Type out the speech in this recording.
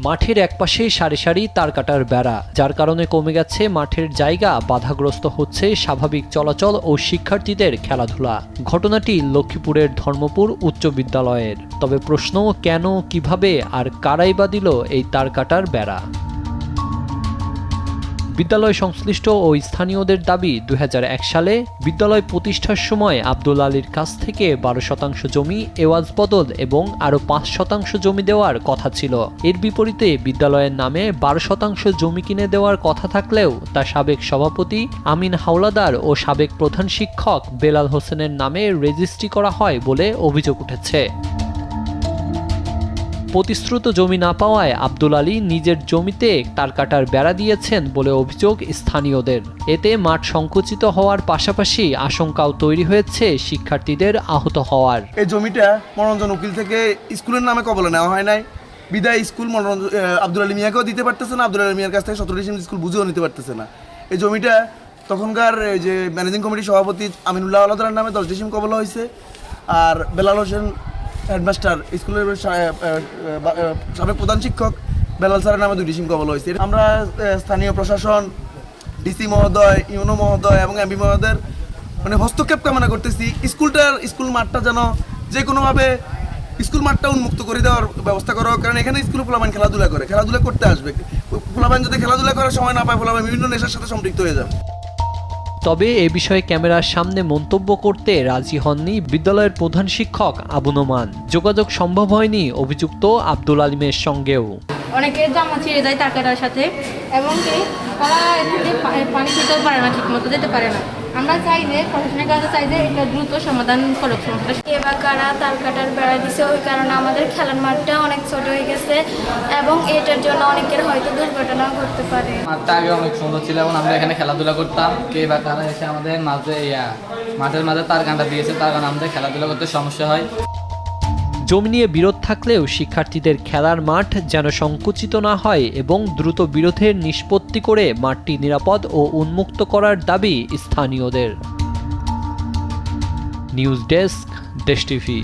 মাঠের একপাশে সারি সারি তার কাটার বেড়া, যার কারণে কমে গেছে মাঠের জায়গা, বাধাগ্রস্ত হচ্ছে স্বাভাবিক চলাচল ও শিক্ষার্থীদের খেলাধুলা। ঘটনাটি লক্ষ্মীপুরের ধর্মপুর উচ্চ বিদ্যালয়ের। তবে প্রশ্ন, কেন, কিভাবে আর কারাই বা দিল এই তার কাটার বেড়া? বিদ্যালয় সংশ্লিষ্ট ও স্থানীয়দের দাবি, 2001 সালে বিদ্যালয় প্রতিষ্ঠার সময় আব্দুল আলীর কাছ থেকে 12% জমি এওয়াজ বদল এবং আরও 5% জমি দেওয়ার কথা ছিল। এর বিপরীতে বিদ্যালয়ের নামে 12% জমি কিনে দেওয়ার কথা থাকলেও তা সাবেক সভাপতি আমিন হাওলাদার ও সাবেক প্রধান শিক্ষক বেলাল হোসেনের নামে রেজিস্ট্রি করা হয় বলে অভিযোগ উঠেছে। প্রতিশ্রুত জমি না পাওয়ায় আব্দুল আলী নিজের জমিতে তার কাটার বেড়া দিয়েছেন বলে অভিযোগ স্থানীয়দের। এতে মাঠ সংকুচিত হওয়ার পাশাপাশি আশঙ্কাও তৈরি হয়েছে শিক্ষার্থীদের আহত হওয়ার। এই জমিটা মনোরঞ্জন উকিল থেকে স্কুলের নামে কবলে নেওয়া হয় নাই বিদায় স্কুল আব্দুল আলী মিয়াকেও দিতে পারতেছে না, আব্দুল আলী মিয়ার কাছ থেকে 17 ডিসেম্বর স্কুল বুঝেও নিতে পারতেছে না। এই জমিটা তখনকার যে ম্যানেজিং কমিটির সভাপতি আমিনুল্লাহ আলাদার নামে 10 ডিসেম্বর কবলা হয়েছে, আর বেলাল হোসেন হেডমাস্টার স্কুলের সাবেক প্রধান শিক্ষক বেলাল স্যারের নামে 2 ডিসেম্বর কবলা হয়েছে। আমরা স্থানীয় প্রশাসন, ডিসি মহোদয়, ইউনো মহোদয় এবং এমপি মহোদয়ের হস্তক্ষেপ কামনা করতেছি। স্কুল মাঠটা যেন যে কোনোভাবে স্কুল মাঠটা উন্মুক্ত করে দেওয়ার ব্যবস্থা করা, কারণ এখানে স্কুলে পোলাপাইন খেলাধুলা করতে আসবে। পোলাপাইন যদি খেলাধুলা করার সময় না পায়, পোলাপাইন বিভিন্ন নেশার সাথে সম্পৃক্ত হয়ে যাবে। তবে এ বিষয়ে ক্যামেরার সামনে মন্তব্য করতে রাজি হননি বিদ্যালয়ের প্রধান শিক্ষক আবু নোমান। যোগাযোগ সম্ভব হয়নি অভিযুক্ত আব্দুল আলিমের সঙ্গেও। অনেকে জামা ছিঁড়ে যায় তার কাটার সাথে, এবং তারা পানি খেতেও পারে না, ঠিক মতো যেতে পারে না। আমরা চাই যে প্রশাসনের কাছে চাই যে এটা দ্রুত সমাধান করুক সমস্যা। কে বা কারা তার কাটার বেড়া দিছে, ওই কারণে আমাদের খেলার মাঠটা অনেক ছোট হয়ে গেছে এবং এটার জন্য অনেকের হয়তো দুর্ঘটনা ঘটতে পারে। মাঠটা আগে অনেক সুন্দর ছিল এবং আমরা এখানে খেলাধুলা করতাম। কে বা কারা এসে আমাদের মাঠের মাঝে তার কাঁটা দিয়েছে, তার কারণে আমাদের খেলাধুলা করতে সমস্যা হয়। জমি নিয়ে বিরোধ থাকলেও শিক্ষার্থীদের খেলার মাঠ যেন সংকুচিত না হয় এবং দ্রুত বিরোধের নিষ্পত্তি করে মাঠটি নিরাপদ ও উন্মুক্ত করার দাবি স্থানীয়দের। নিউজ ডেস্ক, দেশ টিভি।